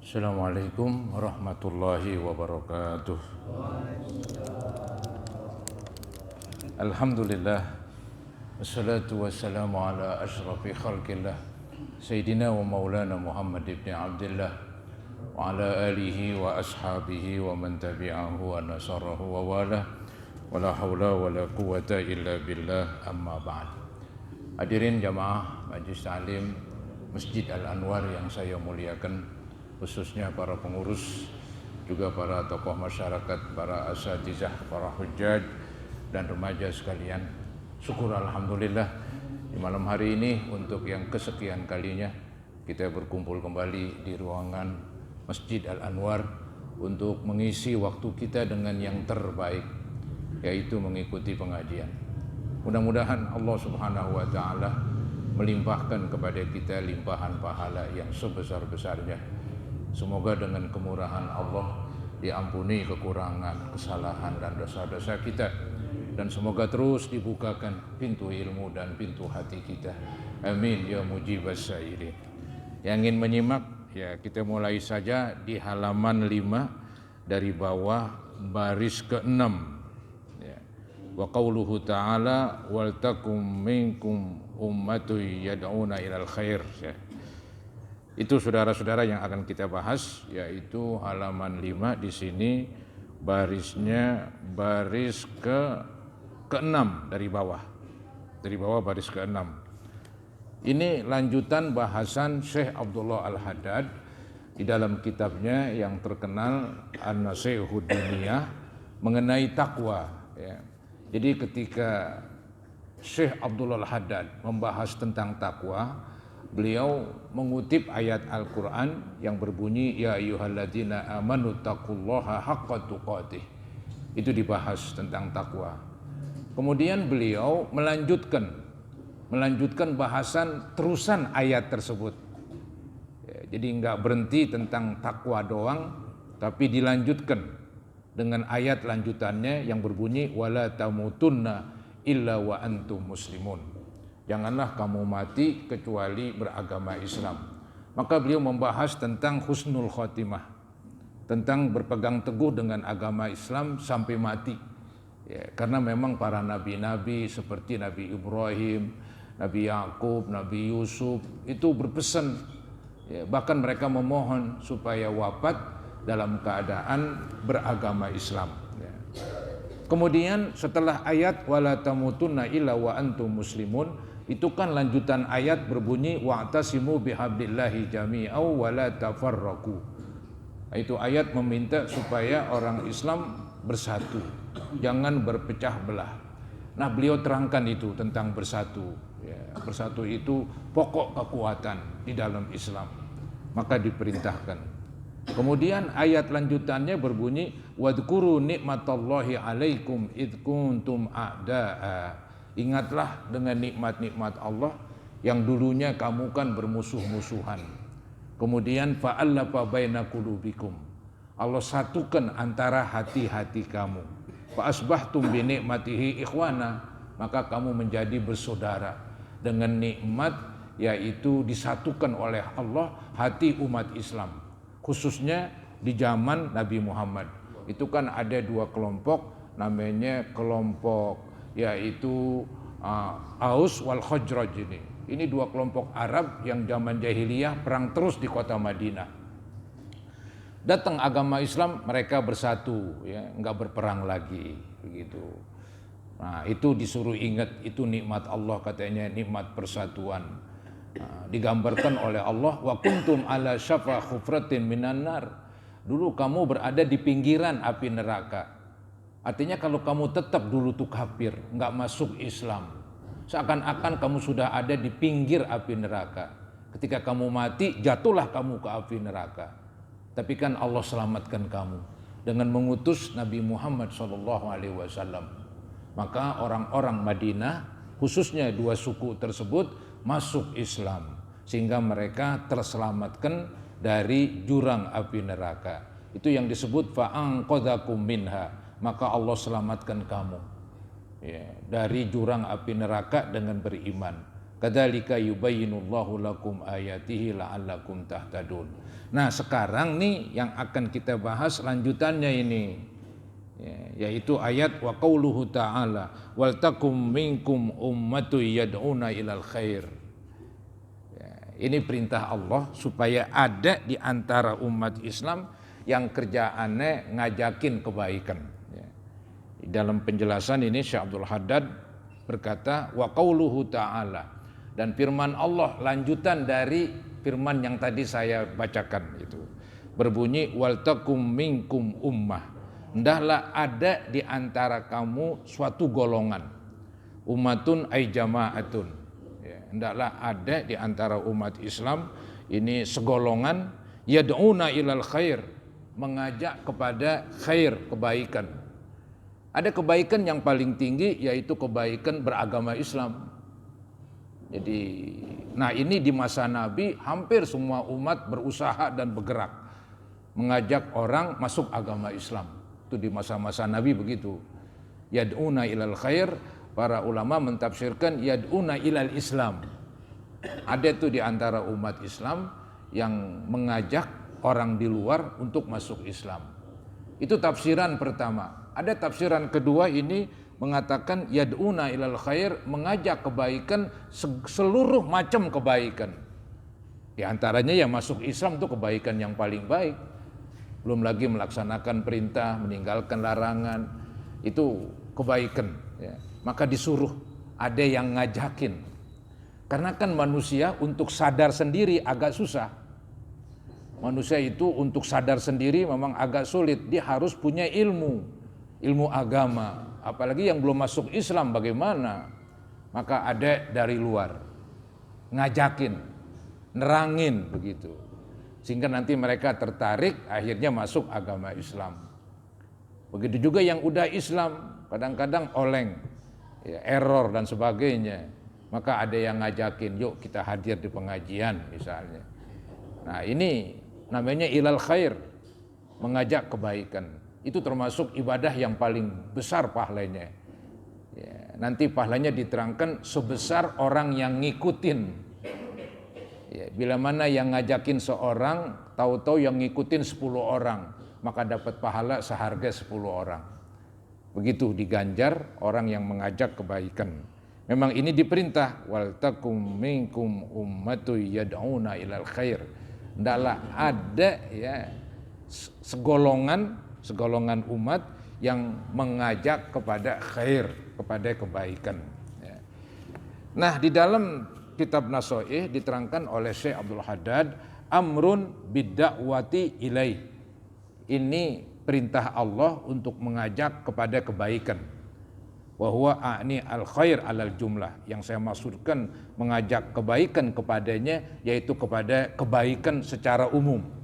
Assalamualaikum warahmatullahi wabarakatuh. Alhamdulillah, wassalatu wassalamu ala asyrafil khalqillah Sayyidina wa maulana Muhammad ibn Abdullah wa ala alihi wa ashabihi wa man tabi'ahu wa nasarahu wa walah wa la hawla wa la quwata illa billah, amma ba'd. Hadirin jamaah Majlis Ta'lim Masjid Al-Anwar yang saya muliakan, khususnya para pengurus, juga para tokoh masyarakat, para asatizah, para hujjaj dan remaja sekalian. Syukur alhamdulillah di malam hari ini untuk yang kesekian kalinya kita berkumpul kembali di ruangan Masjid Al-Anwar untuk mengisi waktu kita dengan yang terbaik, yaitu mengikuti pengajian. Mudah-mudahan Allah Subhanahu wa taala melimpahkan kepada kita limpahan pahala yang sebesar-besarnya. Semoga dengan kemurahan Allah diampuni kekurangan, kesalahan dan dosa-dosa kita, dan semoga terus dibukakan pintu ilmu dan pintu hati kita. Amin ya mujibas sa'ilin. Yang ingin menyimak, ya kita mulai saja di halaman 5 dari bawah baris ke-6. Ya. Wa qauluhu ta'ala wal takum minkum ummatun yad'una ilal khair. Ya. Itu saudara-saudara yang akan kita bahas, yaitu halaman 5 di sini barisnya baris ke-6 dari bawah. Dari bawah baris ke-6. Ini lanjutan bahasan Syekh Abdullah Al-Haddad di dalam kitabnya yang terkenal An-Nasihatud Diniyah mengenai takwa, ya. Jadi ketika Syekh Abdullah Al-Haddad membahas tentang takwa, beliau mengutip ayat Al-Quran yang berbunyi ya ayyuhalladzina amanu taqullaha haqqa tuqatih. Itu dibahas tentang takwa. Kemudian beliau melanjutkan bahasan terusan ayat tersebut. Ya, jadi enggak berhenti tentang takwa doang, tapi dilanjutkan dengan ayat lanjutannya yang berbunyi wala tamutunna illa wa antum muslimun. Janganlah kamu mati kecuali beragama Islam. Maka beliau membahas tentang husnul khotimah, tentang berpegang teguh dengan agama Islam sampai mati. Ya, karena memang para nabi-nabi seperti Nabi Ibrahim, Nabi Yakub, Nabi Yusuf itu berpesan, ya, bahkan mereka memohon supaya wafat dalam keadaan beragama Islam. Ya. Kemudian setelah ayat wala tamutunna illa wa antum muslimun, itu kan lanjutan ayat berbunyi wa'tasimu bihablillahi jami'aw wa la tafarraqu. Itu ayat meminta supaya orang Islam bersatu, jangan berpecah belah. Nah, beliau terangkan itu tentang bersatu. Ya, bersatu itu pokok kekuatan di dalam Islam. Maka diperintahkan. Kemudian ayat lanjutannya berbunyi wadhkuru nikmatallahi alaikum id kuntum a'da'a. Ingatlah dengan nikmat-nikmat Allah yang dulunya kamu kan bermusuh-musuhan. Kemudian fa'allafa baina qulubikum. Allah satukan antara hati-hati kamu. Fa asbahtum bi nikmatihi ikhwana, maka kamu menjadi bersaudara dengan nikmat, yaitu disatukan oleh Allah hati umat Islam. Khususnya di zaman Nabi Muhammad. Itu kan ada dua kelompok, namanya kelompok yaitu Aus wal Khazraj ini. Ini dua kelompok Arab yang zaman jahiliyah perang terus di kota Madinah. Datang agama Islam, mereka bersatu, ya, enggak berperang lagi, begitu. Nah, itu disuruh ingat, itu nikmat Allah katanya, nikmat persatuan. Nah, digambarkan oleh Allah wa kuntum ala syafa khufratin minan nar. Dulu kamu berada di pinggiran api neraka. Artinya kalau kamu tetap dulu tuh kafir, enggak masuk Islam, seakan-akan kamu sudah ada di pinggir api neraka. Ketika kamu mati, jatuhlah kamu ke api neraka. Tapi kan Allah selamatkan kamu dengan mengutus Nabi Muhammad SAW. Maka orang-orang Madinah, khususnya dua suku tersebut, masuk Islam. Sehingga mereka terselamatkan dari jurang api neraka. Itu yang disebut fa'anqadhakum minha. Maka Allah selamatkan kamu, ya, dari jurang api neraka dengan beriman. Kadzalika yubayyinullahu lakum ayatihi la'allakum tahtadun. Nah, sekarang nih yang akan kita bahas lanjutannya ini, yaitu ayat wa qauluhu ta'ala wal takum minkum ummatun yad'una ilal khair. Ini perintah Allah supaya ada di antara umat Islam yang kerjaannya ngajakin kebaikan. Dalam penjelasan ini Syekh Abdul Haddad berkata wa qauluhu ta'ala, dan firman Allah lanjutan dari firman yang tadi saya bacakan itu berbunyi wal takum minkum ummah, hendaklah ada di antara kamu suatu golongan, ummatun ay jama'atun, hendaklah ada di antara umat Islam ini segolongan, yad'una ilal khair, mengajak kepada khair, kebaikan. Ada kebaikan yang paling tinggi yaitu kebaikan beragama Islam. Jadi, nah ini di masa Nabi hampir semua umat berusaha dan bergerak mengajak orang masuk agama Islam. Itu di masa-masa Nabi begitu. Yad'una ilal khair, para ulama mentafsirkan yad'una ilal Islam. Ada itu di antara umat Islam yang mengajak orang di luar untuk masuk Islam. Itu tafsiran pertama. Ada tafsiran kedua ini mengatakan yad'una ilal khair, mengajak kebaikan, seluruh macam kebaikan. Di antaranya yang masuk Islam itu kebaikan yang paling baik. Belum lagi melaksanakan perintah, meninggalkan larangan, itu kebaikan. Ya. Maka disuruh, ada yang ngajakin. Karena kan manusia untuk sadar sendiri agak susah. Manusia itu untuk sadar sendiri memang agak sulit. Dia harus punya ilmu agama. Apalagi yang belum masuk Islam bagaimana? Maka ada dari luar ngajakin, nerangin begitu, sehingga nanti mereka tertarik akhirnya masuk agama Islam. Begitu juga yang udah Islam kadang-kadang oleng, ya, error dan sebagainya, maka ada yang ngajakin, yuk kita hadir di pengajian misalnya. Nah ini namanya ilal khair, mengajak kebaikan. Itu termasuk ibadah yang paling besar pahalanya. Ya, nanti pahalanya diterangkan sebesar orang yang ngikutin. Ya, bila mana yang ngajakin seorang, tahu-tahu yang ngikutin 10 orang, maka dapat pahala seharga 10 orang. Begitu diganjar orang yang mengajak kebaikan. Memang ini diperintah, wal takum minkum ummatu yad'una ilal khair. Hendaklah ada ya segolongan umat yang mengajak kepada khair, kepada kebaikan. Nah, di dalam kitab Nasoih diterangkan oleh Syekh Abdul Haddad, amrun bidda'wati ilaih. Ini perintah Allah untuk mengajak kepada kebaikan. Wa huwa a'ni al-khair alal jumlah. Yang saya maksudkan mengajak kebaikan kepadanya yaitu kepada kebaikan secara umum.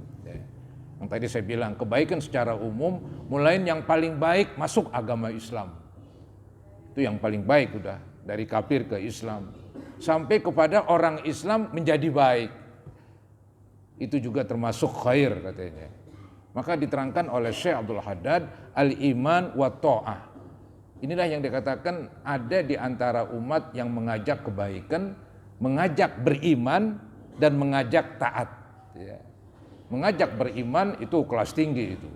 Yang tadi saya bilang kebaikan secara umum, mulai yang paling baik masuk agama Islam. Itu yang paling baik udah, dari kafir ke Islam. Sampai kepada orang Islam menjadi baik. Itu juga termasuk khair katanya. Maka diterangkan oleh Syekh Abdul Haddad, al-iman wa ta'ah. Inilah yang dikatakan ada di antara umat yang mengajak kebaikan, mengajak beriman, dan mengajak taat. Ya. Mengajak beriman itu kelas tinggi itu.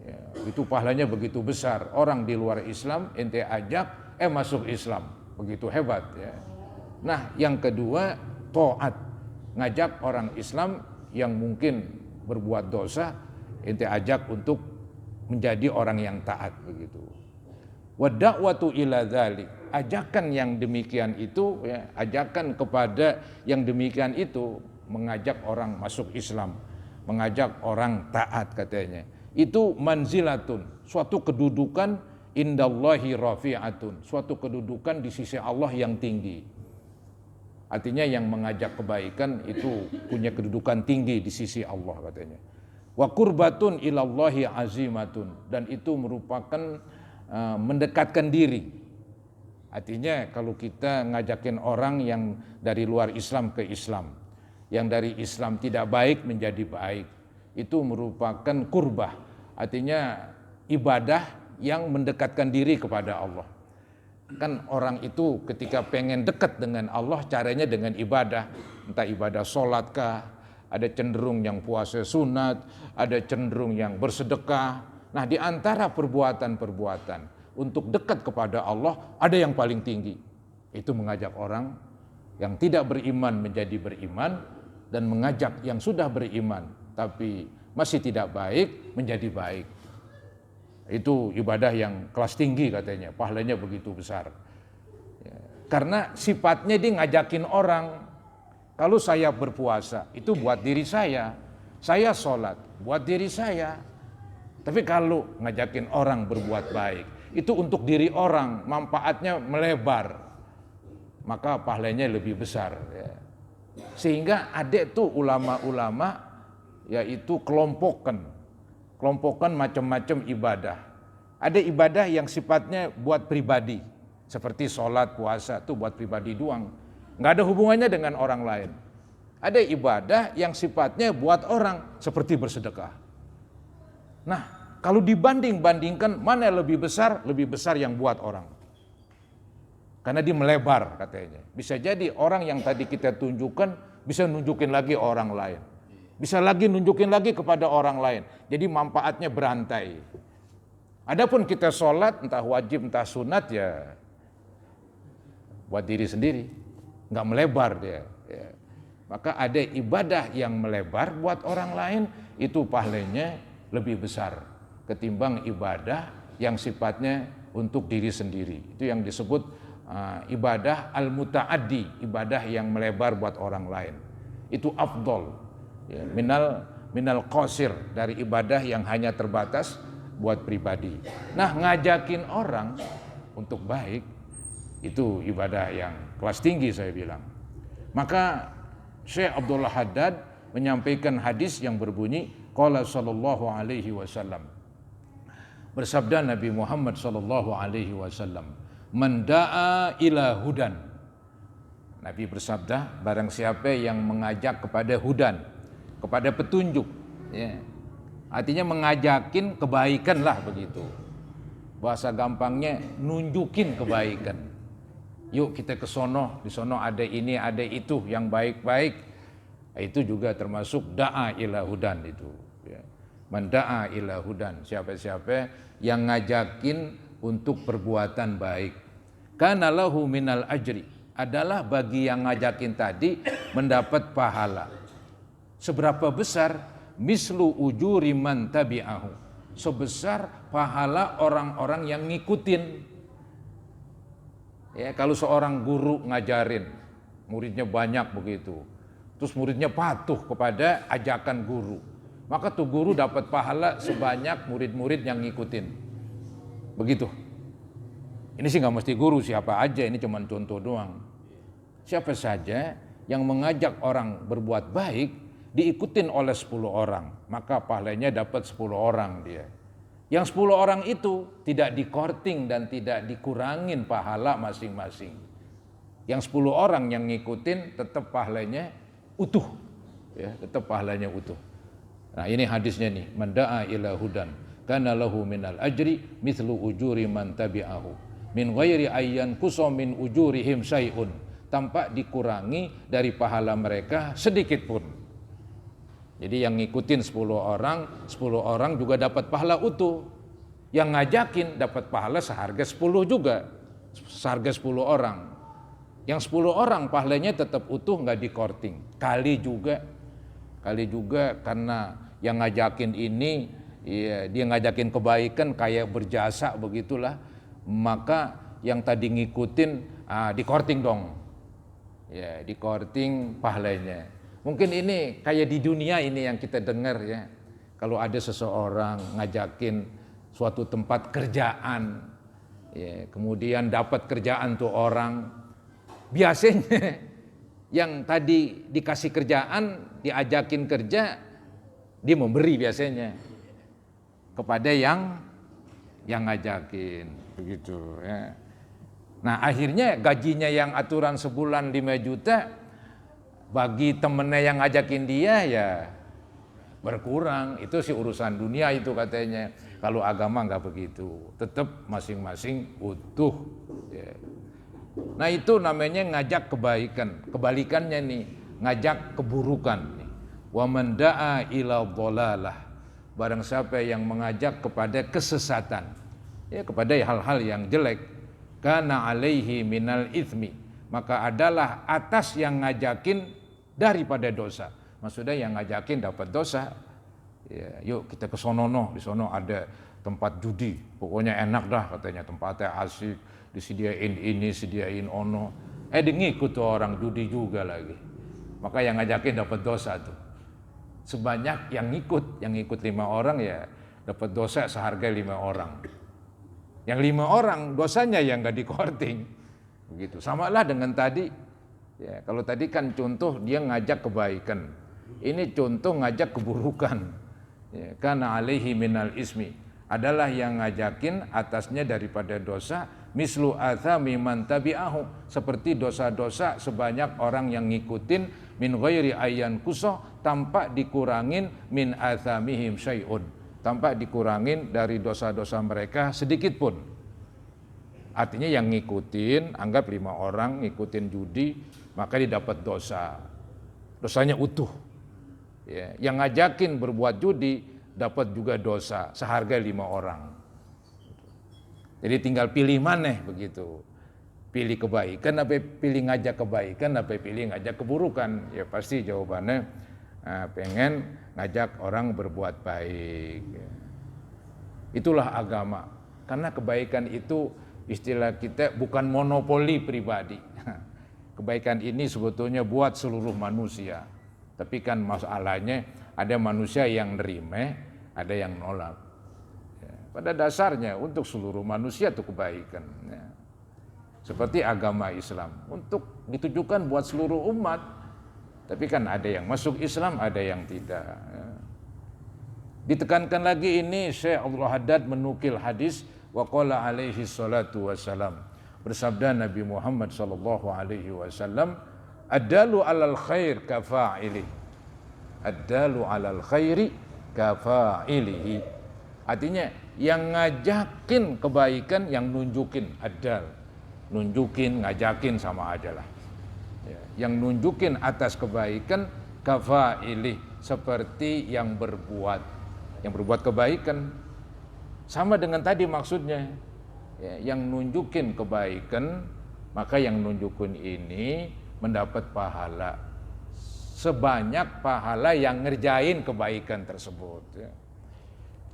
Ya, itu pahalanya begitu besar. Orang di luar Islam ente ajak masuk Islam, begitu hebat ya. Nah, yang kedua taat, ngajak orang Islam yang mungkin berbuat dosa ente ajak untuk menjadi orang yang taat begitu. Wa da'watu ila dzalik, ajakan yang demikian itu ya, ajakan kepada yang demikian itu, mengajak orang masuk Islam, mengajak orang taat katanya. Itu manzilatun, suatu kedudukan indallahi rafi'atun, suatu kedudukan di sisi Allah yang tinggi. Artinya yang mengajak kebaikan itu punya kedudukan tinggi di sisi Allah katanya. Wa qurbatun ilallahi azimatun, dan itu merupakan mendekatkan diri. Artinya kalau kita ngajakin orang yang dari luar Islam ke Islam, yang dari Islam tidak baik menjadi baik, itu merupakan qurbah, artinya ibadah yang mendekatkan diri kepada Allah. Kan orang itu ketika pengen dekat dengan Allah caranya dengan ibadah, entah ibadah sholat kah, ada cenderung yang puasa sunat, ada cenderung yang bersedekah. Nah, di antara perbuatan-perbuatan untuk dekat kepada Allah ada yang paling tinggi, itu mengajak orang yang tidak beriman menjadi beriman, dan mengajak yang sudah beriman tapi masih tidak baik menjadi baik. Itu ibadah yang kelas tinggi katanya, pahalanya begitu besar. Ya, karena sifatnya dia ngajakin orang. Kalau saya berpuasa itu buat diri saya sholat buat diri saya. Tapi kalau ngajakin orang berbuat baik, itu untuk diri orang, manfaatnya melebar, maka pahalanya lebih besar. Ya. Sehingga ada tuh ulama-ulama yaitu kelompokkan macam-macam ibadah. Ada ibadah yang sifatnya buat pribadi, seperti sholat, puasa, itu buat pribadi doang, nggak ada hubungannya dengan orang lain. Ada ibadah yang sifatnya buat orang, seperti bersedekah. Nah, kalau dibanding-bandingkan mana lebih besar? Lebih besar yang buat orang. Karena dia melebar katanya. Bisa jadi orang yang tadi kita tunjukkan bisa nunjukin lagi orang lain. Bisa lagi nunjukin lagi kepada orang lain. Jadi manfaatnya berantai. Adapun kita sholat, entah wajib entah sunat, ya buat diri sendiri, nggak melebar dia. Ya. Maka ada ibadah yang melebar buat orang lain, itu pahalanya lebih besar ketimbang ibadah yang sifatnya untuk diri sendiri. Itu yang disebut ibadah al-muta'addi, ibadah yang melebar buat orang lain. Itu afdol. Ya, minal qasir, dari ibadah yang hanya terbatas buat pribadi. Nah, ngajakin orang untuk baik itu ibadah yang kelas tinggi saya bilang. Maka Syekh Abdullah Haddad menyampaikan hadis yang berbunyi qala sallallahu alaihi wasallam. Bersabda Nabi Muhammad sallallahu alaihi wasallam, "Man da'a ila hudan." Nabi bersabda, barang siapa yang mengajak kepada hudan, kepada petunjuk, ya. Artinya mengajakin kebaikan lah begitu. Bahasa gampangnya nunjukin kebaikan. Yuk kita ke sono, di sono ada ini, ada itu yang baik-baik. Itu juga termasuk da'a ila hudan itu. Ya. Man da'a ila hudan, siapa-siapa yang ngajakin untuk perbuatan baik. Kana lahu minal ajri, adalah bagi yang ngajakin tadi mendapat pahala. Seberapa besar? Mislu ujuri man tabi'ahu, sebesar pahala orang-orang yang ngikutin. Ya, kalau seorang guru ngajarin, muridnya banyak begitu, terus muridnya patuh kepada ajakan guru, maka tuh guru dapat pahala sebanyak murid-murid yang ngikutin. Begitu. Ini sih nggak mesti guru, siapa aja, ini cuma contoh doang. Siapa saja yang mengajak orang berbuat baik diikutin oleh 10 orang, maka pahalanya dapat 10 orang dia. Yang 10 orang itu tidak dikorting dan tidak dikurangin pahala masing-masing. Yang 10 orang yang ngikutin tetap pahalanya utuh, ya, tetap pahalanya utuh. Nah, ini hadisnya nih, man da'a ila hudan kana lahu minal ajri mithlu ujuri man tabi'ahu min ghairi ayyan kusa min ujurihim syai'un, tanpa dikurangi dari pahala mereka sedikit pun. Jadi yang ngikutin 10 orang juga dapat pahala utuh. Yang ngajakin dapat pahala seharga 10 juga, seharga 10 orang. Yang 10 orang pahalanya tetap utuh, nggak dikorting. Kali juga karena yang ngajakin ini, ya, dia ngajakin kebaikan kayak berjasa begitulah, maka yang tadi ngikutin dikorting dong. Ya, dikorting pahalanya. Mungkin ini kayak di dunia ini yang kita dengar ya. Kalau ada seseorang ngajakin suatu tempat kerjaan, ya, kemudian dapat kerjaan tuh orang, biasanya yang tadi dikasih kerjaan, diajakin kerja, dia memberi biasanya kepada yang ngajakin, begitu ya. Nah, akhirnya gajinya yang aturan sebulan 5 juta, bagi temennya yang ngajakin dia ya berkurang. Itu sih urusan dunia itu katanya. Kalau agama nggak begitu, tetap masing-masing utuh. Ya. Nah itu namanya ngajak kebaikan. Kebalikannya nih, ngajak keburukan. Wa man da'a ila dhalalah. Barang siapa yang mengajak kepada kesesatan, ya kepada hal-hal yang jelek, kana alaihi minal ithmi, maka adalah atas yang ngajakin daripada dosa. Maksudnya yang ngajakin dapat dosa. Ya, yuk kita ke sono, di sono ada tempat judi, pokoknya enak dah katanya, tempatnya asik, disediain ini, sediain ono. Dia ngikut tuh orang judi juga lagi. Maka yang ngajakin dapat dosa tuh. Sebanyak yang ngikut 5 orang ya dapat dosa seharga 5 orang. Yang 5 orang dosanya yang nggak dikorting, begitu. Samalah dengan tadi. Ya, kalau tadi kan contoh dia ngajak kebaikan, ini contoh ngajak keburukan. Ya, karena alaihi minal ismi adalah yang ngajakin atasnya daripada dosa, mislu athami man tabi'ahu, seperti dosa-dosa sebanyak orang yang ngikutin, min ghairi ayyan kusoh, tanpa dikurangin min athamihim syai'un, tanpa dikurangin dari dosa-dosa mereka sedikit pun. Artinya yang ngikutin, anggap 5 orang ngikutin judi, maka dia dapat dosa, dosanya utuh. Ya, yang ngajakin berbuat judi dapat juga dosa seharga 5 orang. Jadi tinggal pilih mana begitu. Pilih kebaikan apa pilih ngajak kebaikan apa pilih ngajak keburukan. Ya pasti jawabannya pengen ngajak orang berbuat baik. Itulah agama. Karena kebaikan itu istilah kita bukan monopoli pribadi. Kebaikan ini sebetulnya buat seluruh manusia. Tapi kan masalahnya ada manusia yang nerima, ada yang nolak. Ya, pada dasarnya untuk seluruh manusia itu kebaikan. Ya. Seperti agama Islam, untuk ditujukan buat seluruh umat. Tapi kan ada yang masuk Islam, ada yang tidak. Ya. Ditekankan lagi ini Syekh Abdul Haddad menukil hadis wa qala alaihi salatu wassalam. Bersabda Nabi Muhammad sallallahu alaihi wasallam, ad-dalu 'alal khair kafa'ili. Ad-dalu 'alal khairi kafa'ilihi. Artinya yang ngajakin kebaikan, yang nunjukin, ad-dal. Nunjukin, ngajakin sama aja lah. Ya, yang nunjukin atas kebaikan kafa'ili, seperti yang berbuat kebaikan. Sama dengan tadi maksudnya. Ya, yang nunjukin kebaikan, maka yang nunjukin ini mendapat pahala sebanyak pahala yang ngerjain kebaikan tersebut. Ya.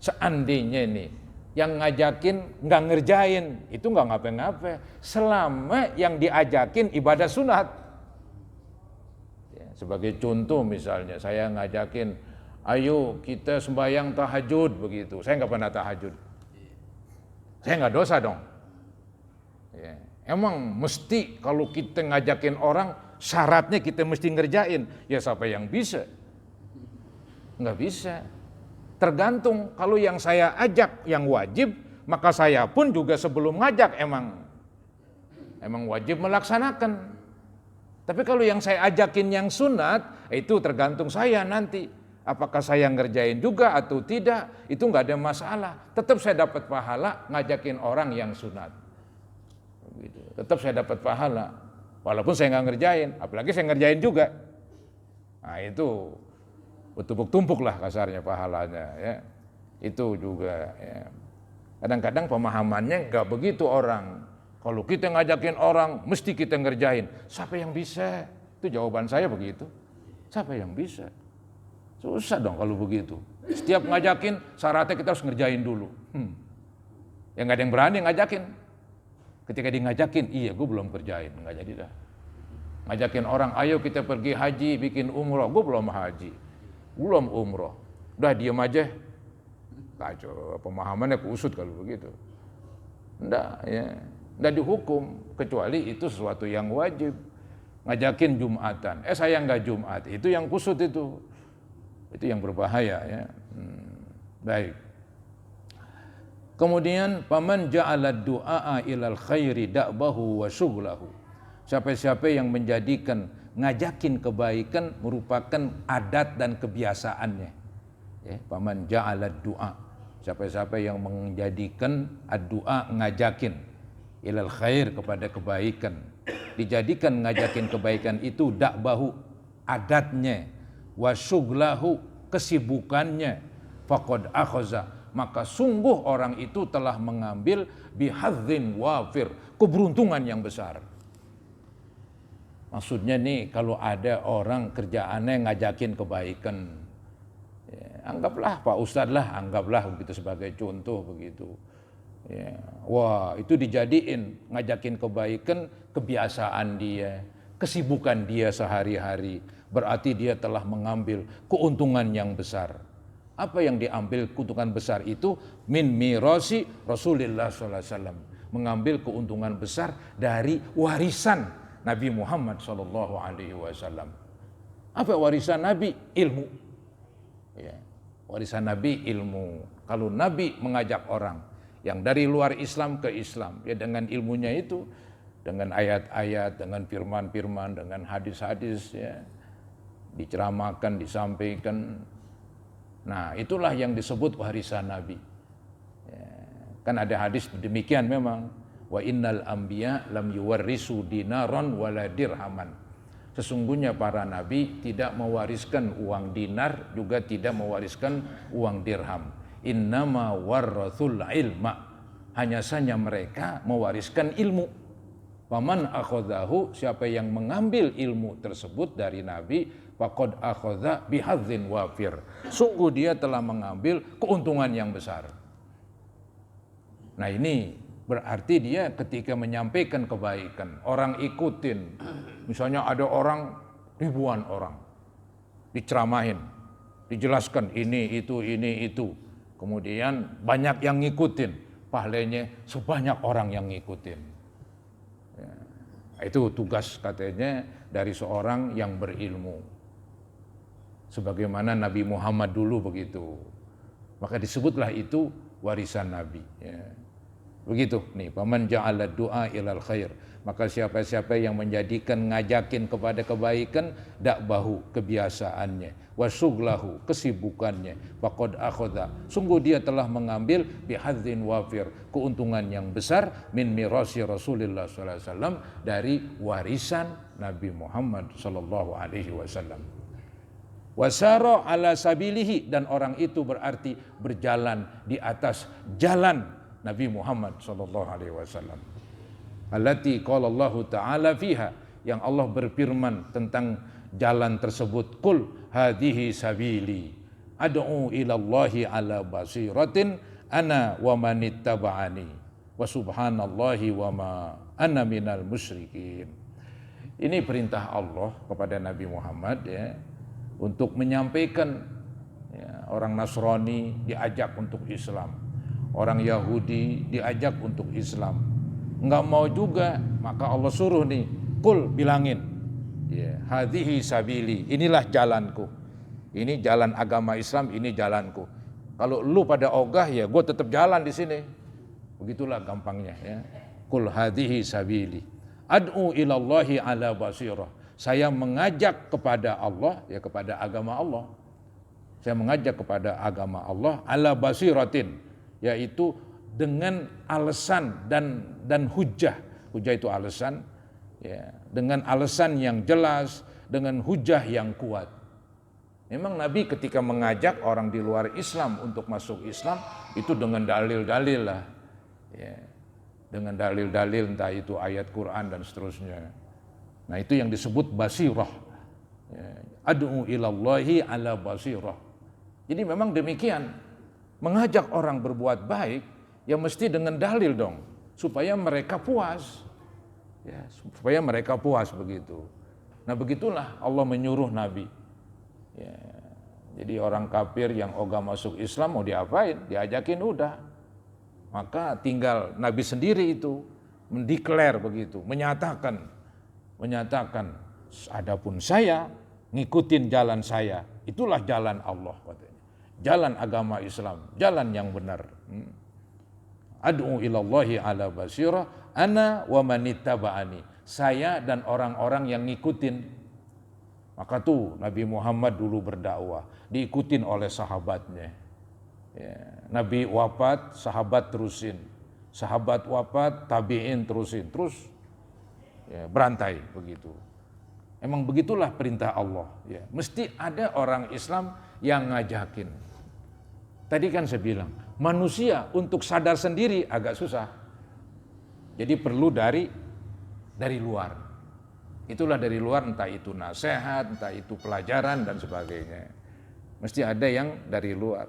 Seandainya nih yang ngajakin nggak ngerjain, itu nggak ngapa-ngapa selama yang diajakin ibadah sunat. Ya, sebagai contoh misalnya saya ngajakin, ayo kita sembahyang tahajud begitu, saya nggak pernah tahajud. Saya nggak dosa dong. Ya. Emang mesti kalau kita ngajakin orang syaratnya kita mesti ngerjain? Ya siapa yang bisa? Nggak bisa. Tergantung, kalau yang saya ajak yang wajib, maka saya pun juga sebelum ngajak emang wajib melaksanakan. Tapi kalau yang saya ajakin yang sunat, itu tergantung saya nanti. Apakah saya ngerjain juga atau tidak, itu nggak ada masalah. Tetap saya dapat pahala ngajakin orang yang sunat. Gitu. Tetap saya dapat pahala, walaupun saya nggak ngerjain, apalagi saya ngerjain juga. Nah itu bertumpuk-tumpuk lah kasarnya pahalanya. Ya. Itu juga. Ya. Kadang-kadang pemahamannya nggak begitu orang. Kalau kita ngajakin orang, mesti kita ngerjain. Siapa yang bisa? Itu jawaban saya begitu. Siapa yang bisa? Susah dong kalau begitu. Setiap ngajakin, syaratnya kita harus ngerjain dulu. Ya nggak ada yang berani ngajakin. Ketika dia ngajakin, iya gue belum kerjain, nggak jadi dah. Ngajakin orang, ayo kita pergi haji, bikin umroh, gue belum haji, belum umroh. Udah diem aja. Kacau, pemahamannya kusut kalau begitu. Enggak, ya. Enggak dihukum, kecuali itu sesuatu yang wajib. Ngajakin Jumatan, saya nggak Jumat, itu yang kusut itu. Itu yang berbahaya ya. Baik. Kemudian paman ja'ala du'a ilal khairi da'bahu wa syughlahu. Siapa-siapa yang menjadikan ngajakin kebaikan merupakan adat dan kebiasaannya. Ya, paman ja'ala du'a, siapa-siapa yang menjadikan ad-du'a, ngajakin ilal khair, kepada kebaikan, dijadikan ngajakin kebaikan itu dakbahu, adatnya, wa syuglahu, kesibukannya, faqad akhaza, maka sungguh orang itu telah mengambil bihadzin wafir, keberuntungan yang besar. Maksudnya nih, kalau ada orang kerjaannya ngajakin kebaikan, ya, anggaplah Pak Ustadz lah, anggaplah begitu sebagai contoh begitu. Ya, wah itu dijadiin ngajakin kebaikan kebiasaan dia, kesibukan dia sehari-hari, berarti dia telah mengambil keuntungan yang besar. Apa yang diambil keuntungan besar itu? Min mirasi Rasulullah SAW, mengambil keuntungan besar dari warisan Nabi Muhammad SAW. Apa warisan Nabi? Ilmu. Ya, warisan Nabi ilmu. Kalau Nabi mengajak orang yang dari luar Islam ke Islam, ya dengan ilmunya itu, dengan ayat-ayat, dengan firman-firman, dengan hadis-hadis, ya, diceramahkan, disampaikan. Nah, itulah yang disebut warisan Nabi. Ya, kan ada hadis demikian memang. Wa innal anbiya lam yuwarrisu dinaron wala dirhaman. Sesungguhnya para nabi tidak mewariskan uang dinar, juga tidak mewariskan uang dirham. Innama warrathul ilma, hanya saja mereka mewariskan ilmu. Paman akhadahu, siapa yang mengambil ilmu tersebut dari Nabi, faqad akhadha bihadzin wafir, sungguh dia telah mengambil keuntungan yang besar. Nah ini berarti dia ketika menyampaikan kebaikan, orang ikutin. Misalnya ada orang, ribuan orang, diceramahin, dijelaskan ini itu. Kemudian banyak yang ngikutin, pahalanya sebanyak orang yang ngikutin. Ya, itu tugas katanya dari seorang yang berilmu. Sebagaimana Nabi Muhammad dulu begitu. Maka disebutlah itu warisan Nabi. Ya. Begitu nih, paman ja'ala du'a ilal khair, maka siapa-siapa yang menjadikan ngajakin kepada kebaikan dakbahu, kebiasaannya, wasuglahu, kesibukannya, faqad akhadha, sungguh dia telah mengambil bihadzin wafir, keuntungan yang besar, min mirasi Rasulullah sallallahu alaihi wasallam, dari warisan Nabi Muhammad sallallahu alaihi wasallam. Wasara ala sabilihi, dan orang itu berarti berjalan di atas jalan Nabi Muhammad sallallahu alaihi wasallam. Allati qala Allah taala fiha, yang Allah berfirman tentang jalan tersebut, qul hadhihi sabili ad'u ila Allahi ala basiratin ana wa manittaba'ani wa subhanallahi wa ma ana minal musyrikin. Ini perintah Allah kepada Nabi Muhammad, ya, untuk menyampaikan, ya, orang Nasrani diajak untuk Islam, orang Yahudi diajak untuk Islam, enggak mau juga, maka Allah suruh nih, qul, bilangin, ya, hadhihi sabili, inilah jalanku, ini jalan agama Islam, ini jalanku. Kalau lu pada ogah, ya gue tetap jalan di sini. Begitulah gampangnya, ya. Qul hadhihi sabili ad'u ilallahi ala basirah, saya mengajak kepada Allah, ya kepada agama Allah. Saya mengajak kepada agama Allah ala basiratin, yaitu dengan alasan dan hujah. Hujah itu alasan, ya, dengan alasan yang jelas, dengan hujah yang kuat. Memang Nabi ketika mengajak orang di luar Islam untuk masuk Islam itu dengan dalil-dalil lah, ya, dengan dalil-dalil, entah itu ayat Quran dan seterusnya. Nah itu yang disebut basirah, ya, ad'u ilallahi ala basirah. Jadi memang demikian, mengajak orang berbuat baik, ya mesti dengan dalil dong, supaya mereka puas, ya, supaya mereka puas begitu. Nah begitulah Allah menyuruh Nabi. Ya, jadi orang kafir yang ogah masuk Islam mau diapain? Diajakin udah. Maka tinggal Nabi sendiri itu mendeklar begitu, menyatakan, adapun saya ngikutin jalan saya, itulah jalan Allah katanya. Jalan agama Islam, jalan yang benar. Ad'u ilallahi ala basirah ana wa manittaba'ani, saya dan orang-orang yang ngikutin. Maka tuh Nabi Muhammad dulu berdakwah, diikutin oleh sahabatnya. Ya, Nabi wafat, sahabat terusin. Sahabat wafat, tabi'in terusin. Terus ya, berantai begitu. Emang begitulah perintah Allah. Ya, mesti ada orang Islam yang ngajakin. Tadi kan saya bilang, manusia untuk sadar sendiri agak susah. Jadi perlu dari luar. Itulah dari luar, entah itu nasihat, entah itu pelajaran dan sebagainya. Mesti ada yang dari luar.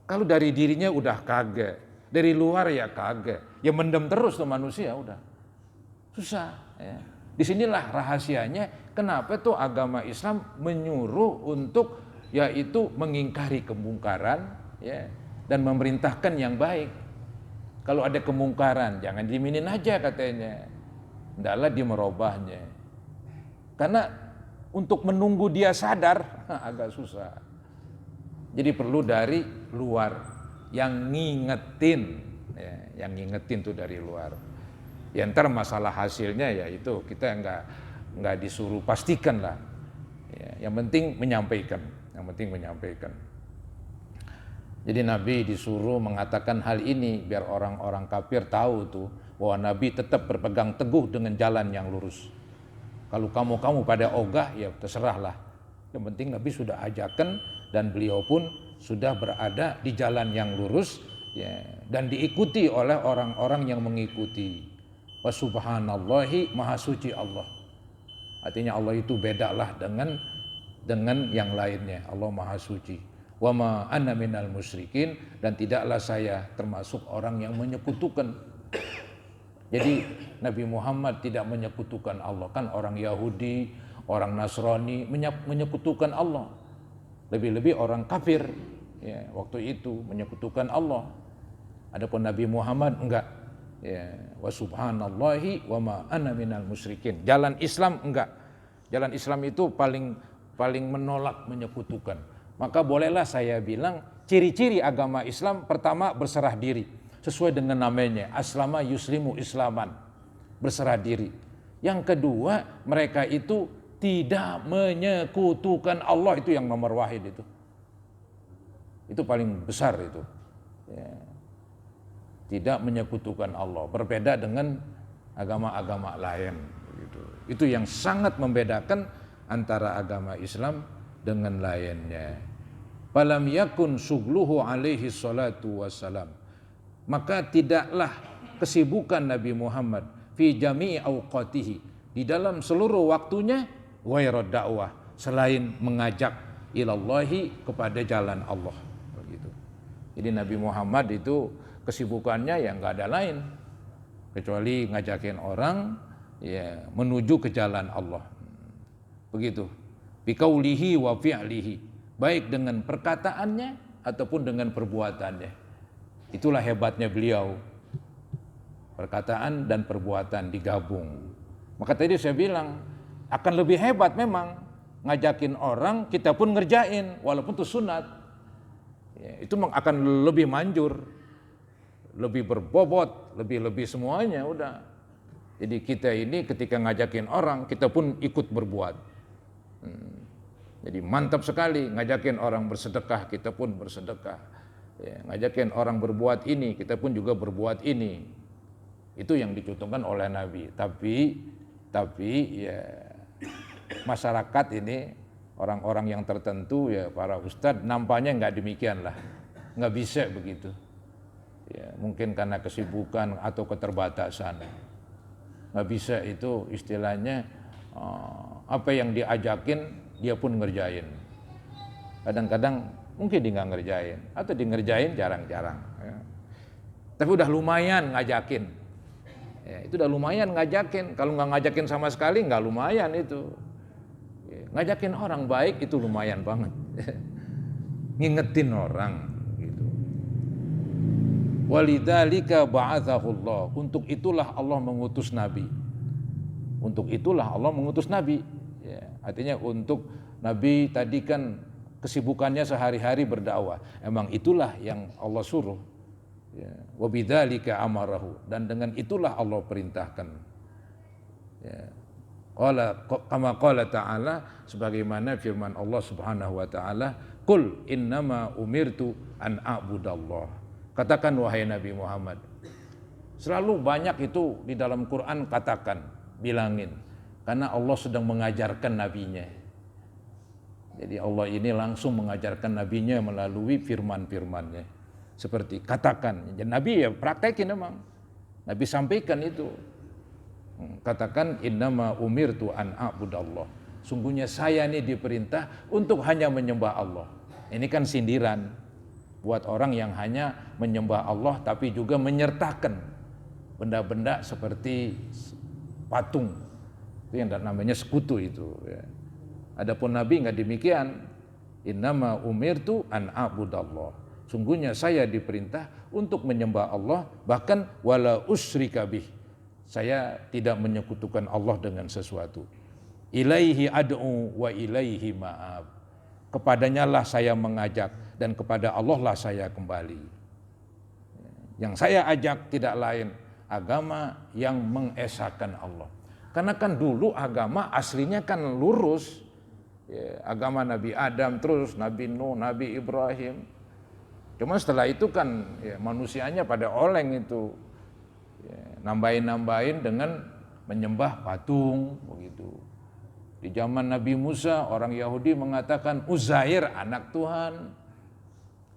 Kalau dari dirinya udah kagak, dari luar ya kagak. Ya mendem terus tuh manusia udah. Susah. Ya. Disinilah rahasianya kenapa tuh agama Islam menyuruh untuk yaitu mengingkari kemungkaran ya, dan memerintahkan yang baik. Kalau ada kemungkaran jangan diminin aja katanya. Hendaklah dia merubahnya. Karena untuk menunggu dia sadar agak susah. Jadi perlu dari luar yang ngingetin, ya, yang ngingetin tuh dari luar. Ya ntar masalah hasilnya ya itu kita nggak disuruh pastikan lah. Ya, yang penting menyampaikan, Jadi Nabi disuruh mengatakan hal ini biar orang-orang kafir tahu tuh bahwa Nabi tetap berpegang teguh dengan jalan yang lurus. Kalau kamu pada ogah ya terserahlah. Yang penting Nabi sudah ajakan dan beliau pun sudah berada di jalan yang lurus ya, dan diikuti oleh orang-orang yang mengikuti. Wa subhanallahi maha suci Allah. Artinya Allah itu bedalah dengan yang lainnya. Allah maha suci. Wa ma ana minal musyrikin, dan tidaklah saya termasuk orang yang menyekutukan. Jadi Nabi Muhammad tidak menyekutukan Allah. Kan orang Yahudi, orang Nasrani menyekutukan Allah. Lebih-lebih orang kafir ya, waktu itu menyekutukan Allah. Adapun Nabi Muhammad enggak. Ya, wa subhanallahi wa ma ana minal musyrikin. Jalan Islam enggak. Jalan Islam itu paling menolak menyekutukan. Maka bolehlah saya bilang ciri-ciri agama Islam pertama berserah diri. Sesuai dengan namanya, aslama yuslimu islaman, berserah diri. Yang kedua, mereka itu tidak menyekutukan Allah, itu yang nomor wahid itu. Itu paling besar itu. Ya. Tidak menyekutukan Allah, berbeda dengan agama-agama lain. Gitu. Itu yang sangat membedakan antara agama Islam dengan lainnya. Falam yakun sugluhu alaihi salatu wassalam. Maka tidaklah kesibukan Nabi Muhammad fi jami'i awqatihi, di dalam seluruh waktunya, ghairad dakwah, selain mengajak ilallahi, kepada jalan Allah. Begitu. Jadi Nabi Muhammad itu kesibukannya ya nggak ada lain kecuali ngajakin orang ya menuju ke jalan Allah. Begitu. Biqaulihi wa fi'lihi, baik dengan perkataannya ataupun dengan perbuatannya. Itulah hebatnya beliau. Perkataan dan perbuatan digabung. Maka tadi saya bilang akan lebih hebat memang ngajakin orang kita pun ngerjain walaupun itu sunat. Ya, itu akan lebih manjur, lebih berbobot, lebih semuanya udah. Jadi kita ini ketika ngajakin orang kita pun ikut berbuat. Jadi mantap sekali ngajakin orang bersedekah, kita pun bersedekah. Ya, ngajakin orang berbuat ini, kita pun juga berbuat ini. Itu yang dicontohkan oleh Nabi. Tapi ya masyarakat ini orang-orang yang tertentu ya para ustadz nampaknya nggak demikian lah, nggak bisa begitu. Ya, mungkin karena kesibukan atau keterbatasan. Nggak bisa itu istilahnya apa yang diajakin dia pun ngerjain. Kadang-kadang mungkin dia nggak ngerjain atau dia ngerjain jarang-jarang. Ya. Tapi udah lumayan ngajakin. Ya, itu udah lumayan ngajakin. Kalau nggak ngajakin sama sekali nggak lumayan itu. Ya, ngajakin orang baik itu lumayan banget. Ngingetin orang. Gitu. Walidzalika ba'atsahullah. Untuk itulah Allah mengutus Nabi. Untuk itulah Allah mengutus Nabi. Ya, artinya untuk Nabi tadi kan kesibukannya sehari-hari berdakwah. Emang itulah yang Allah suruh. Ya. Wa bidzalika amarahu, dan dengan itulah Allah perintahkan. Ya. Kama qala ta'ala, sebagaimana firman Allah Subhanahu wa taala, "Qul innama umirtu an a'budallah." Katakan wahai Nabi Muhammad. Selalu banyak itu di dalam Quran katakan, bilangin. Karena Allah sedang mengajarkan nabinya. Jadi Allah ini langsung mengajarkan nabinya melalui firman-firmannya. Seperti katakan, Nabi ya praktekin memang. Nabi sampaikan itu. Katakan innama umirtu an a'budallah. Sungguhnya saya ini diperintah untuk hanya menyembah Allah. Ini kan sindiran buat orang yang hanya menyembah Allah tapi juga menyertakan benda-benda seperti patung. Itu yang namanya sekutu itu ya. Adapun Nabi enggak demikian. Innama umirtu an a'budallah. Sungguhnya saya diperintah untuk menyembah Allah, bahkan wala usyrika bih. Saya tidak menyekutukan Allah dengan sesuatu. Ilaihi ad'u wa ilaihi ma'ab. Kepadanya lah saya mengajak dan kepada Allah lah saya kembali. Yang saya ajak tidak lain agama yang mengesahkan Allah. Karena kan dulu agama aslinya kan lurus. Ya, agama Nabi Adam, terus Nabi Nuh, Nabi Ibrahim. Cuma setelah itu kan ya, manusianya pada oleng itu. Ya, nambahin dengan menyembah patung begitu. Di zaman Nabi Musa orang Yahudi mengatakan Uzair anak Tuhan.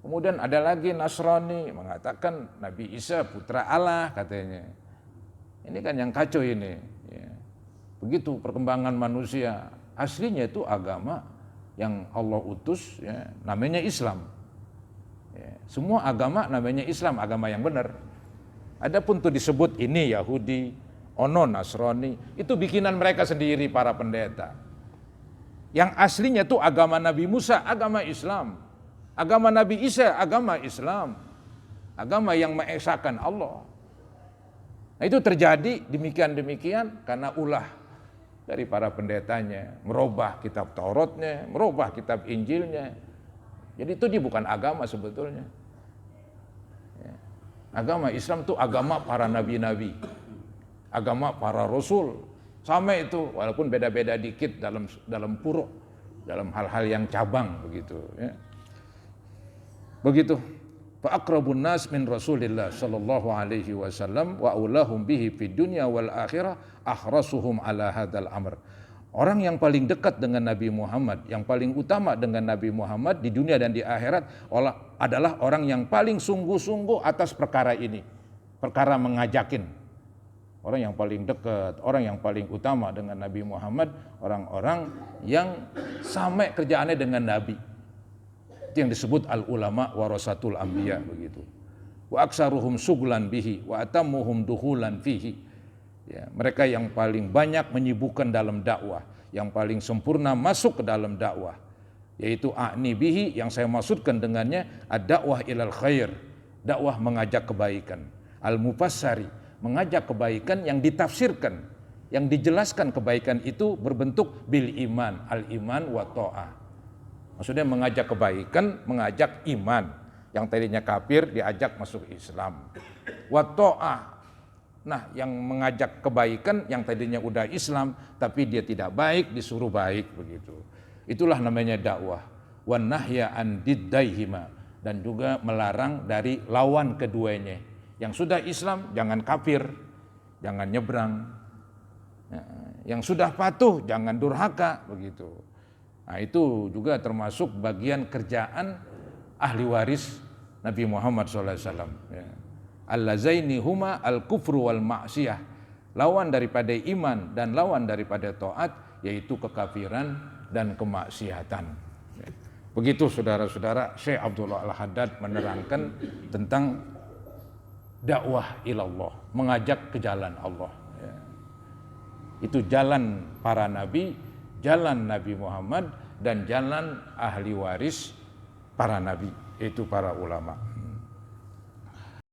Kemudian ada lagi Nasrani mengatakan Nabi Isa putra Allah katanya. Ini kan yang kacau ini. Ya. Begitu perkembangan manusia. Aslinya itu agama yang Allah utus ya, namanya Islam. Ya. Semua agama namanya Islam, agama yang benar. Adapun tuh disebut ini Yahudi, ono Nasrani, itu bikinan mereka sendiri para pendeta. Yang aslinya tuh agama Nabi Musa, agama Islam. Agama Nabi Isa, agama Islam. Agama yang mengesahkan Allah. Nah itu terjadi demikian karena ulah dari para pendetanya. Merubah kitab Tauratnya, merubah kitab Injilnya. Jadi itu dia bukan agama sebetulnya. Agama Islam itu agama para nabi-nabi, agama para rasul, sama itu walaupun beda-beda dikit dalam puruk, dalam hal-hal yang cabang begitu. Ya. Begitu. Fa aqrabun nas min Rasulillah sallallahu alaihi wasallam wa aulahum bihi fid dunya wal akhirah ahrasuhum ala hadzal amr. Orang yang paling dekat dengan Nabi Muhammad, yang paling utama dengan Nabi Muhammad di dunia dan di akhirat adalah orang yang paling sungguh-sungguh atas perkara ini. Perkara mengajakin. Orang yang paling dekat, orang yang paling utama dengan Nabi Muhammad, orang-orang yang sama kerjaannya dengan Nabi. Itu yang disebut al-ulama warasatul anbiya begitu. Wa aksaruhum suglan bihi wa atamuhum duhulan fihi. Ya, mereka yang paling banyak menyibukkan dalam dakwah, yang paling sempurna masuk ke dalam dakwah, yaitu a'ni bihi, yang saya maksudkan dengannya ad-dakwah ilal khair, dakwah mengajak kebaikan, al-mufassari, mengajak kebaikan yang ditafsirkan, yang dijelaskan kebaikan itu berbentuk bil iman, al-iman wa ta'ah. Maksudnya mengajak kebaikan, mengajak iman, yang tadinya kafir diajak masuk Islam. Wa ta'ah. Nah, yang mengajak kebaikan yang tadinya udah Islam tapi dia tidak baik disuruh baik begitu. Itulah namanya dakwah. Wan nahya an diddaihima, dan juga melarang dari lawan keduanya. Yang sudah Islam jangan kafir, jangan nyebrang. Yang sudah patuh jangan durhaka begitu. Nah, itu juga termasuk bagian kerjaan ahli waris Nabi Muhammad SAW. Ya. Allazaini huma al-kufru wal ma'siyah. Lawan daripada iman dan lawan daripada taat yaitu kekafiran dan kemaksiatan. Begitu saudara-saudara, Syekh Abdullah Al-Haddad menerangkan tentang dakwah ilallah, mengajak ke jalan Allah. Itu jalan para nabi, jalan Nabi Muhammad dan jalan ahli waris para nabi, yaitu para ulama.